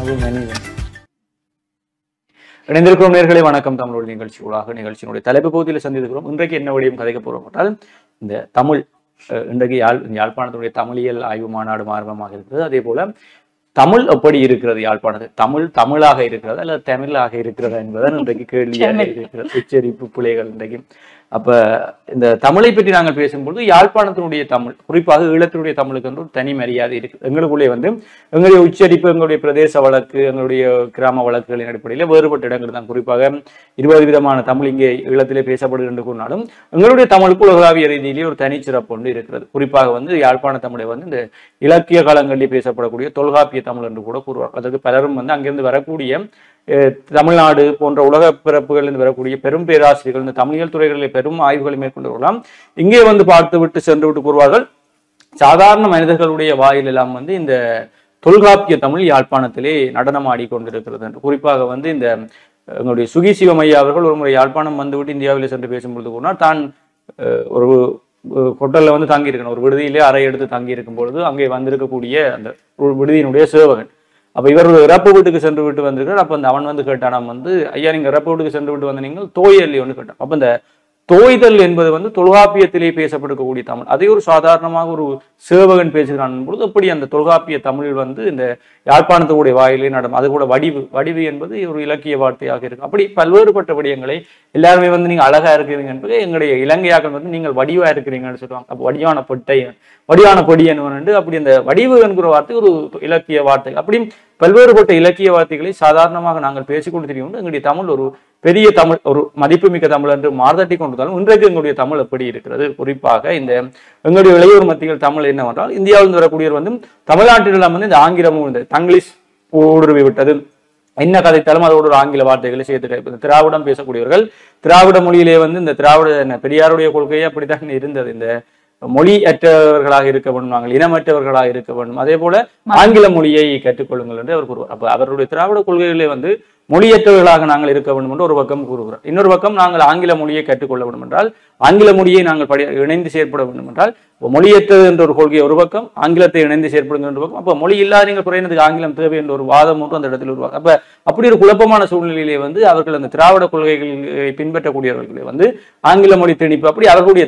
அது மனிதன். இணைந்திருக்கிறோம் நேயர்களே, வணக்கம். தமிழோட நிகழ்ச்சிகளாக நிகழ்ச்சியினுடைய தலைப்பு பகுதியில் சந்தித்திருக்கிறோம். இன்றைக்கு என்ன வழியும் கதைக்க போறோம் என்றால், இந்த தமிழ் இன்றைக்கு யாழ்ப்பாணத்தினுடைய தமிழியல் ஆய்வு மாநாடு ஆரம்பமாக இருக்கிறது. அதே போல தமிழ் எப்படி இருக்கிறது யாழ்ப்பாணத்தில், தமிழாக இருக்கிறதா அல்லது தமிழாக இருக்கிறதா என்பதுதான் இன்றைக்கு கேள்வியாக இருக்கிறது. உச்சரிப்பு பிழைகள் இன்றைக்கு. அப்ப இந்த தமிழை பற்றி நாங்கள் பேசும்போது யாழ்ப்பாணத்தினுடைய தமிழ், குறிப்பாக ஈழத்தினுடைய தமிழுக்கு வந்து ஒரு தனி மரியாதை இருக்கு. எங்களுக்குள்ளே வந்து எங்களுடைய உச்சரிப்பு, எங்களுடைய பிரதேச வழக்கு, எங்களுடைய கிராம வழக்குகளின் அடிப்படையில் வேறுபட்ட இடங்கள் தான். குறிப்பாக 20 விதமான தமிழ் இங்கே ஈழத்திலே பேசப்படுகிறது என்று கூறினாலும் எங்களுடைய தமிழுக்கு உலகளாவிய ரீதியிலேயே ஒரு தனிச்சிறப்பு ஒன்று இருக்கிறது. குறிப்பாக வந்து யாழ்ப்பாண தமிழை வந்து இந்த இலக்கிய காலங்களில் பேசப்படக்கூடிய தொல்காப்பிய தமிழ் என்று கூட கூறுவார். அதற்கு பலரும் வந்து அங்கிருந்து வரக்கூடிய தமிழ்நாடு போன்ற உலக பிறப்புகளிலிருந்து வரக்கூடிய பெரும் பேராசிரியர்கள், இந்த தமிழியல் துறைகளில் பெரும் ஆய்வுகளை மேற்கொண்டு இங்கே வந்து பார்த்து விட்டு சென்று விட்டு கூறுவார்கள், சாதாரண மனிதர்களுடைய வாயில் எல்லாம் வந்து இந்த தொல்காப்பிய தமிழ் யாழ்ப்பாணத்திலே நடனமாடி கொண்டிருக்கிறது என்று. குறிப்பாக வந்து இந்த எங்களுடைய சுகி சிவமையா அவர்கள் ஒரு முறை யாழ்ப்பாணம் வந்துவிட்டு இந்தியாவிலே சென்று பேசும்பொழுது கூறினார், தான் ஒரு ஹோட்டல்ல வந்து தங்கி இருக்கணும், ஒரு விடுதியிலே அறை எடுத்து தங்கி இருக்கும் பொழுது அங்கே வந்திருக்கக்கூடிய அந்த விடுதியினுடைய சேவகன், அப்ப இவர் இறப்பு வீட்டுக்கு சென்று விட்டு வந்திருக்கார். அப்ப அந்த அவன் வந்து கேட்டானாம், வந்து ஐயா நீங்க இறப்பு வீட்டுக்கு சென்று விட்டு வந்த நீங்கள் தோயல் ஒன்று கேட்டான். அப்ப இந்த தோய்தல் என்பது வந்து தொல்காப்பியத்திலே பேசப்படக்கூடிய தமிழ். அதை ஒரு சாதாரணமாக ஒரு சேவகன் பேசுகிறான் பொழுது அப்படி அந்த தொல்காப்பிய தமிழ் வந்து இந்த யாழ்ப்பாணத்துடைய வாயிலே நடம். அது கூட வடிவு என்பது ஒரு இலக்கிய வார்த்தையாக இருக்கு. அப்படி பல்வேறுபட்ட விடயங்களை எல்லாருமே வந்து நீங்க அழகா இருக்கிறீங்க என்பது எங்களுடைய இலங்கையாக்கள் வந்து நீங்கள் வடிவா இருக்கிறீங்கன்னு சொல்லுவாங்க. அப்போ வடிவான பொடி என்று அப்படி அந்த வடிவு என்கிற வார்த்தை ஒரு இலக்கிய வார்த்தை. அப்படி பல்வேறுபட்ட இலக்கிய வார்த்தைகளை சாதாரணமாக நாங்கள் பேசிக்கொண்டு தெரியும். எங்களுடைய தமிழ் ஒரு பெரிய தமிழ், ஒரு மதிப்புமிக்க தமிழ் என்று மாறுதட்டி கொண்டிருந்தாலும் இன்றைக்கு எங்களுடைய தமிழ் எப்படி இருக்கிறது. குறிப்பாக இந்த எங்களுடைய இளையோர் மத்தியில் தமிழ் என்னவென்றால், இந்தியாவிலிருந்து வரக்கூடியவர் வந்து தமிழ்நாட்டில் வந்து இந்த ஆங்கிலமும் இந்த தங்கிலீஷ் ஊடுருவி விட்டது. என்ன கதைத்தாலும் அதோட ஒரு ஆங்கில வார்த்தைகளை சேர்த்து திராவிடம் பேசக்கூடியவர்கள், திராவிட மொழியிலே வந்து இந்த திராவிட பெரியாருடைய கொள்கையே அப்படித்தான் இருந்தது. இந்த மொழியற்றவர்களாக இருக்க வேண்டும், நாங்கள் இனமற்றவர்களாக இருக்க வேண்டும், அதே போல ஆங்கில மொழியை கற்றுக்கொள்ளுங்கள் என்று அவர் கூறுவார். அப்ப அவருடைய திராவிட கொள்கைகளே வந்து மொழியற்றவர்களாக நாங்கள் இருக்க வேண்டும் என்று ஒரு பக்கம் கூறுகிறார். இன்னொரு பக்கம் நாங்கள் ஆங்கில மொழியை கற்றுக்கொள்ள வேண்டும் என்றால், ஆங்கில மொழியை நாங்கள் இணைந்து செயற்பட வேண்டும் என்றால், மொழியற்றது என்ற ஒரு கொள்கை ஒரு பக்கம், ஆங்கிலத்தை இணைந்து செயற்படுங்க என்ற பக்கம். அப்ப மொழி இல்லாத நீங்கள் குறைந்ததுக்கு ஆங்கிலம் தேவை என்ற ஒரு வாதம் ஒன்று அந்த இடத்தில் உருவாகும். அப்ப அப்படி ஒரு குழப்பமான சூழ்நிலையிலே வந்து அவர்கள் அந்த திராவிட கொள்கைகளை பின்பற்றக்கூடியவர்களை வந்து ஆங்கில மொழி திணிப்பு, அப்படி அவர்களுடைய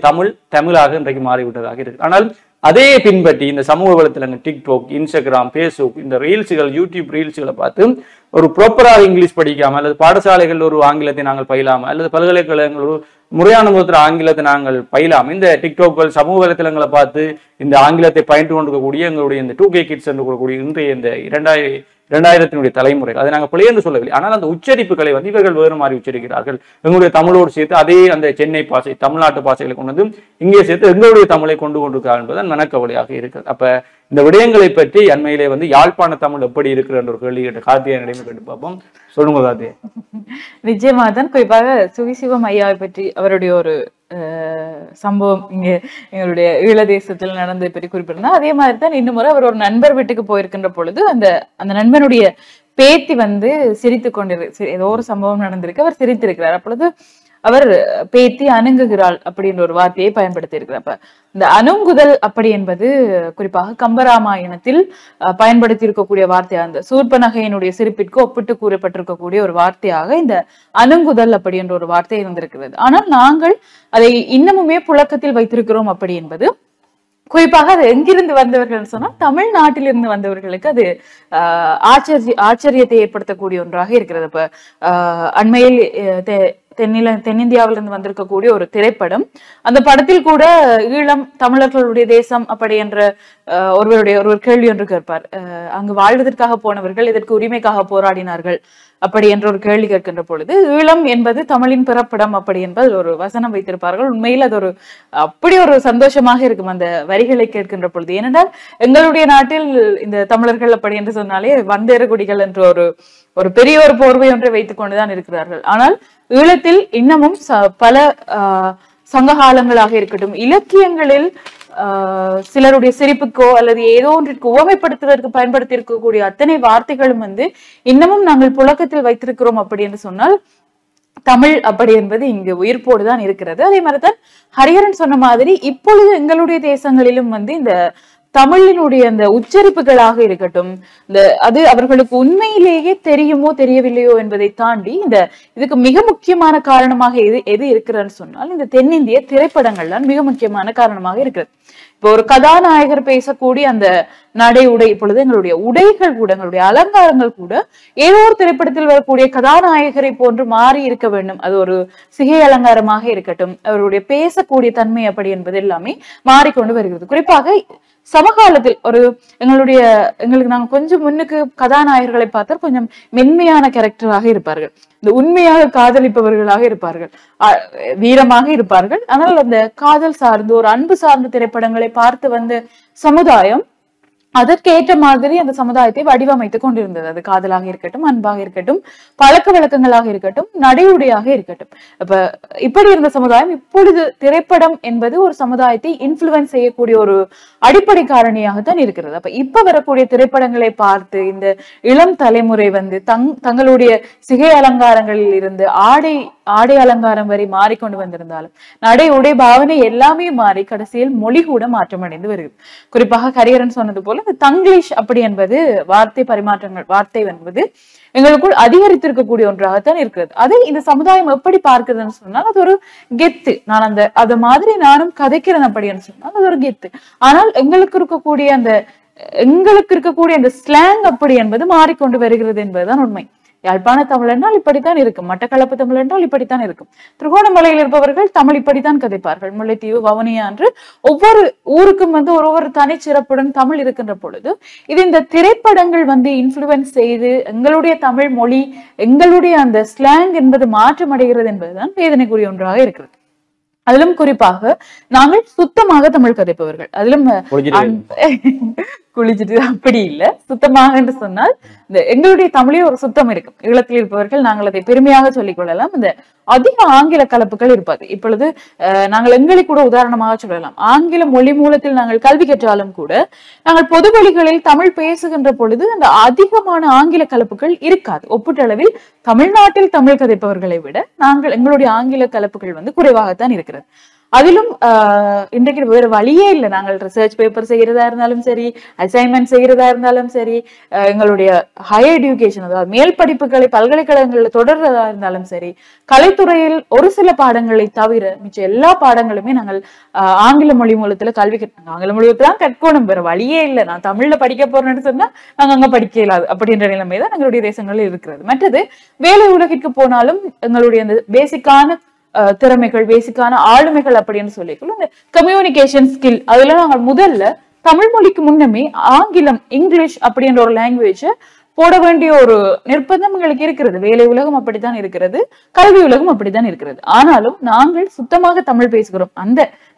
தமிழாக இன்றைக்கு மாறிவிட்டதாக இருக்கு. ஆனால் அதே பின்பற்றி இந்த சமூக வலைத்தளங்கள் டிக்டாக், இன்ஸ்டாகிராம், ஃபேஸ்புக், இந்த ரீல்ஸுகள், யூடியூப் ரீல்ஸுகளை பார்த்து ஒரு ப்ராப்பராக இங்கிலீஷ் படிக்காம, அல்லது பாடசாலைகள் ஒரு ஆங்கிலத்தை நாங்கள் பயிலாம, அல்லது பல்கலைக்கழகங்கள் ஒரு முறையான முறையில் ஆங்கிலத்தை நாங்கள் பயிலாம, இந்த டிக்டாக்கள் சமூக வலைத்தளங்களை பார்த்து இந்த ஆங்கிலத்தை பயின்று கொண்டிருக்கக்கூடிய எங்களுடைய இந்த 2K கிட்ஸ் என்று கூறக்கூடிய இன்றைய இந்த 2000 தலைமுறை, அதை நாங்கள் பிழை என்று சொல்லவில்லை. ஆனால் அந்த உச்சரிப்புகளை வந்து இவர்கள் வேறு மாதிரி உச்சரிக்கிறார்கள். எங்களுடைய தமிழோடு சேர்த்து அதே அந்த சென்னை பாசை, தமிழ்நாட்டு பாசைகளை கொண்டு வந்து இங்கே சேர்த்து எங்களுடைய தமிழை கொண்டு கொண்டிருக்கிறார் என்பது மனக்கவலையாக இருக்கிறது. அப்ப இந்த விடயங்களை பற்றி அண்மையிலே வந்து யாழ்ப்பாண தமிழ் எப்படி இருக்கிற ஒரு கேள்வி கேட்ட கார்த்திகேயனிடம் கேட்டு பார்ப்போம். சொல்லுங்க கார்த்திகே. நிச்சயமாக தான். குறிப்பாக சுகிசிவம் ஐயாவை பற்றி அவருடைய ஒரு சம்பவம் இங்க எங்களுடைய ஈழ தேசத்தில் நடந்ததை பற்றி குறிப்பிட்டிருந்தா, அதே மாதிரி தான் இன்னும் முறை அவர் ஒரு நண்பர் வீட்டுக்கு போயிருக்கின்ற பொழுது அந்த நண்பனுடைய பேத்தி வந்து சிரித்து கொண்டிரு, ஏதோ ஒரு சம்பவம் நடந்திருக்கு, அவர் சிரித்திருக்கிறார். அப்பொழுது அவர் பேத்தி அணுங்குகிறாள் அப்படின்ற ஒரு வார்த்தையை பயன்படுத்தி இருக்கிறார். அப்ப இந்த அணுங்குதல் அப்படி என்பது குறிப்பாக கம்பராமாயணத்தில் பயன்படுத்தி இருக்கக்கூடிய வார்த்தையாக, அந்த சூர்பனகையினுடைய சிரிப்பிற்கு ஒப்பிட்டு கூறப்பட்டிருக்கக்கூடிய ஒரு வார்த்தையாக இந்த அணுங்குதல் அப்படி என்ற ஒரு வார்த்தை இருந்திருக்கிறது. ஆனால் நாங்கள் அதை இன்னமுமே புழக்கத்தில் வைத்திருக்கிறோம் அப்படி என்பது குறிப்பாக அது எங்கிருந்து வந்தவர்கள் சொன்னால் தமிழ்நாட்டிலிருந்து வந்தவர்களுக்கு அது ஆச்சரியத்தை ஏற்படுத்தக்கூடிய ஒன்றாக இருக்கிறது. இப்ப அண்மையில் தென்னிந்தியாவிலிருந்து வந்திருக்கக்கூடிய ஒரு திரைப்படம், அந்த படத்தில் கூட ஈழம் தமிழர்களுடைய தேசம் அப்படி என்ற ஒருவர் கேள்வி ஒன்று கேட்பார். அங்கு வாழ்வதற்காக போனவர்கள் இதற்கு உரிமைக்காக போராடினார்கள் அப்படி என்ற ஒரு கேள்வி கேட்கின்ற பொழுது, ஈழம் என்பது தமிழின் பிறப்பிடம் அப்படி என்பது ஒரு வசனம் வைத்திருப்பார்கள். உண்மையில் அது அப்படி ஒரு சந்தோஷமாக இருக்கும் அந்த வரிகளை கேட்கின்ற பொழுது. ஏனென்றால் எங்களுடைய நாட்டில் இந்த தமிழர்கள் அப்படி என்று சொன்னாலே வந்தேறுகுடிகள் என்ற ஒரு பெரிய ஒரு போர்வை ஒன்றை வைத்துக் கொண்டுதான் இருக்கிறார்கள். ஆனால் ஈழத்தில் இன்னமும் பல சங்ககாலங்களாக இருக்கட்டும், இலக்கியங்களில் சிலருடைய சிரிப்புக்கோ அல்லது ஏதோ ஒன்றிற்கு உவமைப்படுத்துவதற்கு பயன்படுத்தி இருக்கக்கூடிய அத்தனை வார்த்தைகளும் வந்து இன்னமும் நாங்கள் புழக்கத்தில் வைத்திருக்கிறோம் அப்படி என்று சொன்னால் தமிழ் அப்படி என்பது இங்கு உயிர்ப்போடுதான் இருக்கிறது. அதே மாதிரிதான் ஹரிஹரன் சொன்ன மாதிரி இப்பொழுது எங்களுடைய தேசங்களிலும் வந்து இந்த தமிழினுடைய அந்த உச்சரிப்புகளாக இருக்கட்டும், அது அவர்களுக்கு உண்மையிலேயே தெரியுமோ தெரியவில்லையோ என்பதை தாண்டி இதுக்கு மிக முக்கியமான காரணமாக எது இருக்கிறதுன்னு சொன்னால் இந்த தென்னிந்திய திரைப்படங்கள் தான் மிக முக்கியமான காரணமாக இருக்கிறது. இப்போ ஒரு கதாநாயகர் பேசக்கூடிய அந்த நடை உடை, இப்பொழுது எங்களுடைய உடைகள் கூட, எங்களுடைய அலங்காரங்கள் கூட ஏதோ ஒரு திரைப்படத்தில் வரக்கூடிய கதாநாயகரை போன்று மாறி இருக்க வேண்டும். அது ஒரு சிகை அலங்காரமாக இருக்கட்டும், அவருடைய பேசக்கூடிய தன்மை அப்படி என்பது எல்லாமே மாறிக்கொண்டு வருகிறது. குறிப்பாக சமகாலத்தில் எங்களுக்கு நாங்க கொஞ்சம் முன்னுக்கு கதாநாயகர்களை பார்த்தால் கொஞ்சம் மென்மையான கேரக்டராக இருப்பார்கள், இந்த உண்மையாக காதலிப்பவர்களாக இருப்பார்கள், வீரமாக இருப்பார்கள். ஆனால் அந்த காதல் சார்ந்து ஒரு அன்பு சார்ந்த திரைப்படங்களை பார்த்து வந்த சமுதாயம் அதற்கேற்ற மாதிரி அந்த சமுதாயத்தை வடிவமைத்துக் கொண்டிருந்தது. அது காதலாக இருக்கட்டும், அன்பாக இருக்கட்டும், பழக்க வழக்கங்களாக இருக்கட்டும், நடைமுறையாக இருக்கட்டும். இப்படி இருந்த சமுதாயம் இப்பொழுது திரைப்படம் என்பது ஒரு சமுதாயத்தை இன்ஃப்ளூயன்ஸ் செய்யக்கூடிய ஒரு அடிப்படை காரணியாகத்தான் இருக்கிறது. இப்ப வரக்கூடிய திரைப்படங்களை பார்த்து இந்த இளம் தலைமுறை தங்களுடைய சிகை அலங்காரங்களில் இருந்து ஆடை அலங்காரம் வரை மாறிக்கொண்டு வந்திருந்தாலும் நடை உடை பாவனை எல்லாமே மாறி கடைசியில் மொழி கூட மாற்றமடைந்து வருகிறது. குறிப்பாக கரியரன் சொன்னது போல இந்த தங்கிலீஷ் அப்படி என்பது வார்த்தை என்பது எங்களுக்குள் அதிகரித்திருக்கக்கூடிய ஒன்றாகத்தான் இருக்கிறது. அதை இந்த சமுதாயம் எப்படி பார்க்குதுன்னு சொன்னால் அது ஒரு கெத்து. நான் அது மாதிரி நானும் கதைக்கிறேன் அப்படின்னு சொன்னால் அது ஒரு கெத்து. ஆனால் எங்களுக்கு இருக்கக்கூடிய அந்த ஸ்லாங் அப்படி என்பது மாறிக்கொண்டு வருகிறது என்பதுதான் உண்மை. யாழ்ப்பாண தமிழ் என்றால் இப்படித்தான் இருக்கும், மட்டக்களப்பு தமிழ் என்றால் இப்படித்தான் இருக்கும், திருகோணமலையில் இருப்பவர்கள் தமிழ் இப்படித்தான் கதைப்பார்கள், முல்லைத்தீவு வவுனியா என்று ஒவ்வொரு ஊருக்கும் ஒவ்வொரு தனிச்சிறப்புடன் தமிழ் இருக்கின்ற பொழுது இந்த திரைப்படங்கள் இன்ஃப்ளூயன்ஸ் செய்து எங்களுடைய தமிழ் மொழி, எங்களுடைய அந்த ஸ்லாங் என்பது மாற்றமடைகிறது என்பதுதான் வேதனைக்குரிய ஒன்றாக இருக்கிறது. அதிலும் குறிப்பாக நாங்கள் சுத்தமாக தமிழ் கதைப்பவர்கள், அதிலும் குளிச்சுட்டு அப்படி இல்லை, சுத்தமாக என்று சொன்னால் எங்களுடைய தமிழே ஒரு சுத்தம் இருக்கும். ஈழத்தில் இருப்பவர்கள் நாங்கள் அதை பெருமையாக சொல்லிக் கொள்ளலாம். இந்த அதிக ஆங்கில கலப்புகள் இருப்பாது. இப்பொழுது நாங்கள் எங்களை கூட உதாரணமாக சொல்லலாம். ஆங்கில மொழி மூலத்தில் நாங்கள் கல்வி கற்றாலும் கூட நாங்கள் பொது வழிகளில் தமிழ் பேசுகின்ற பொழுது அந்த அதிகமான ஆங்கில கலப்புகள் இருக்காது. ஒப்பீட்டளவில் தமிழ்நாட்டில் தமிழ் கதைப்பவர்களை விட எங்களுடைய ஆங்கில கலப்புகள் குறைவாகத்தான் இருக்கிறது. அதிலும் இன்றைக்கு வேறு வழியே இல்லை. நாங்கள் ரிசர்ச் பேப்பர் செய்யறதா இருந்தாலும் சரி, அசைன்மெண்ட் செய்யறதா இருந்தாலும் சரி, எங்களுடைய ஹையர் எஜுகேஷன் அதாவது மேல் படிப்புகளை பல்கலைக்கழகங்களில் தொடர்றதா இருந்தாலும் சரி, கலைத்துறையில் ஒரு சில பாடங்களை தவிர மிச்ச எல்லா பாடங்களுமே நாங்கள் ஆங்கில மொழி மூலத்துல கல்வி ஆங்கில மொழியத்துல தான் கற்கணும், வேற வழியே இல்லை. நான் தமிழ்ல படிக்க போறேன்னு சொன்னா நாங்க அங்க படிக்க இயலாது அப்படின்ற நிலைமை தான் எங்களுடைய தேசங்களில் இருக்கிறது. மற்றது வேலை உலகிற்கு போனாலும் எங்களுடைய அந்த பேசிக்கான திறமைகள், பேசிக்கான ஆளுமைகள் அப்படின்னு சொல்லிக்கொள்ள இந்த கம்யூனிகேஷன் ஸ்கில், அதுல நாங்கள் முதல்ல தமிழ் மொழிக்கு முன்னமே ஆங்கிலம், இங்கிலீஷ் அப்படின்ற ஒரு லாங்குவேஜ் போட வேண்டிய ஒரு நிர்பந்தம் எங்களுக்கு இருக்கிறது. வேலை உலகம் அப்படித்தான் இருக்கிறது, கல்வி உலகம் அப்படித்தான் இருக்கிறது. ஆனாலும் நாங்கள் சுத்தமாக தமிழ் பேசுகிறோம்.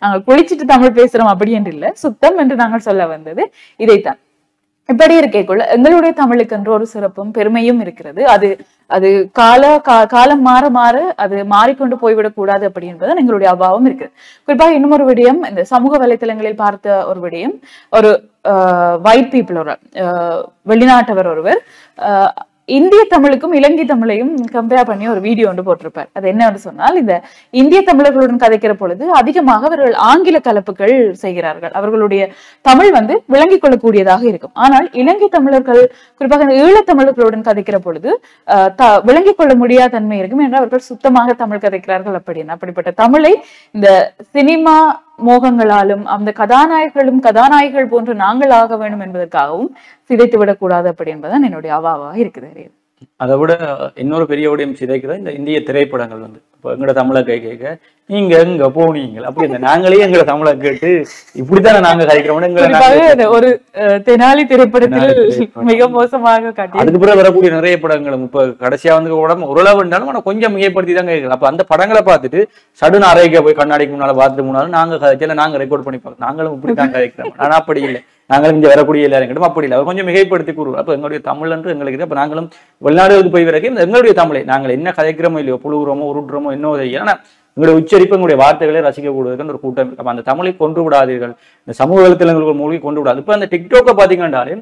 நாங்கள் குளிச்சுட்டு தமிழ் பேசுறோம் அப்படி என்று இல்லை, சுத்தம் என்று நாங்கள் சொல்ல வந்தது இதைத்தான். இப்படி இருக்கேக்குள்ள எங்களுடைய தமிழுக்கு என்று ஒரு சிறப்பும் பெருமையும் இருக்கிறது. அது காலம் மாற மாற அது மாறிக்கொண்டு போய்விடக் கூடாது அப்படி என்பது எங்களுடைய அபாவம் இருக்குது. குறிப்பாக இன்னும் ஒரு விடயம், இந்த சமூக வலைத்தளங்களில் பார்த்த ஒரு விடயம், ஒரு ஒயிட் பீப்புள், ஒரு வெளிநாட்டவர் ஒருவர் இந்திய தமிழுக்கும் இலங்கை தமிழையும் கம்பேர் பண்ணி ஒரு வீடியோ ஒன்று போட்டிருப்பார். அது என்னன்னு சொன்னால், இந்த இந்திய தமிழர்களுடன் கதைக்கிற பொழுது அதிகமாக அவர்கள் ஆங்கில கலப்புகள் செய்கிறார்கள். அவர்களுடைய தமிழ் விளங்கிக் கொள்ளக்கூடியதாக இருக்கும். ஆனால் இலங்கை தமிழர்கள், குறிப்பாக ஈழத்தமிழர்களுடன் கதைக்கிற பொழுது விளங்கிக் கொள்ள முடியாத தன்மை இருக்கும் என்று அவர்கள் சுத்தமாக தமிழ் கதைக்கிறார்கள். அப்படிப்பட்ட தமிழை இந்த சினிமா மோகங்களாலும் அந்த கதாநாயகர்கள் போன்று நாங்கள் ஆக வேண்டும் என்பதற்காகவும் சிதைத்து விடக்கூடாது அப்படி என்பதுதான் என்னுடைய அவாவாக இருக்குது. அதை விட இன்னொரு பெரிய விடயம் சிதைக்குதான் இந்த இந்திய திரைப்படங்கள் இப்போ எங்களோட தமிழை கேட்க நீங்க எங்க போனீங்க அப்படி இந்த நாங்களே எங்களை தமிழை கேட்டு இப்படித்தானே நாங்க கதைக்கிறோம். ஒரு தெனாலி திரைப்படத்தில் மிக மோசமாக காட்டி அதுக்கு பிறகு வரக்கூடிய நிறைய படங்களும் இப்ப கடைசியா உடம்பு ஓரளவு இருந்தாலும் ஆனா கொஞ்சம் மிகைப்படுத்தி தான் கேட்கலாம். அப்ப அந்த படங்களை பார்த்துட்டு சடுன அறைக்க போய் கண்ணாடிக்கு முன்னால பார்த்துட்டு முன்னாலும் நாங்க கதைச்சல நாங்க ரெக்கார்ட் பண்ணி பார்க்கணும், நாங்களும் இப்படித்தான் கதைக்கிறோம். ஆனா அப்படி இல்லை, நாங்களும் இங்க வரக்கூடிய எல்லாரும் கிட்ட அப்படி இல்லை, அவர் கொஞ்சம் மிகைப்படுத்தி கூறுவோம். அப்ப எங்களுடைய தமிழ் என்று எங்களுக்கு அப்ப நாங்களும் வெளிநாடுகளுக்கு போய் வரைக்கும் எங்களுடைய தமிழை நாங்கள் என்ன கதைக்கிறோமோ இல்லையோ, புழுகுறோமோ உருட்டுறோமோ என்னவோ செய்ய, ஆனா எங்களுடைய உச்சரிப்பு எங்களுடைய வார்த்தைகளை ரசிக்கக்கூடியதுன்னு ஒரு கூட்டம். அப்ப அந்த தமிழை கொண்டு விடாதீர்கள், இந்த சமூக வலைத்தளங்களுக்கு மூழ்கி கொண்டு விடாது. இப்ப அந்த டிக்டாக்கை பாத்தீங்கன்னாலே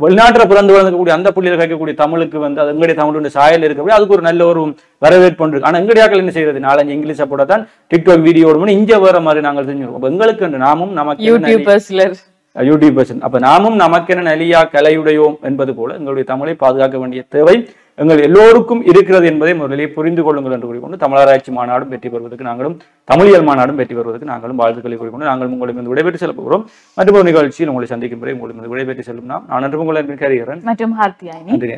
வெளிநாட்டில் பிறந்து வளர்ந்தக்கூடிய அந்த புள்ளியில் கேட்கக்கூடிய தமிழுக்கு அது எங்களுடைய தமிழுடைய சாயல் இருக்கக்கூடிய அதுக்கு ஒரு நல்ல ஒரு வரவேற்பு இருக்கு. ஆனா எங்களுடைய என்ன செய்யறது, 4-5 இங்கிலீஷை போட தான் டிக்டாக் வீடியோ இங்க வேற மாதிரி நாங்கள் செஞ்சிருக்கோம். எங்களுக்கு நாமும் நமக்கு யூடியூபர்ஸ். அப்ப நாமும் நமக்கென நலியா கலையுடையோம் என்பது போல எங்களுடைய தமிழை பாதுகாக்க வேண்டிய தேவை எங்கள் எல்லோருக்கும் இருக்கிறது என்பதை முதலிலே புரிந்து கொள்ளுங்கள் என்று கூறிக்கொண்டு தமிழராட்சி மாநாடும் வெற்றி பெறுவதற்கு நாங்களும் தமிழியல் மாநாடும் வெற்றி பெறுவதற்கு நாங்களும் வாழ்த்துக்களை கூறிக்கொண்டு நாங்கள் உங்களிடம் விடைபெற்று செல்ல போகிறோம். மற்றும் ஒரு நிகழ்ச்சியில் உங்களை சந்திக்கும் வரை உங்களிடம் விடைபெற்று செல்லும் நான் நன்றி உங்களை கருகிறேன் மற்றும் நன்றி.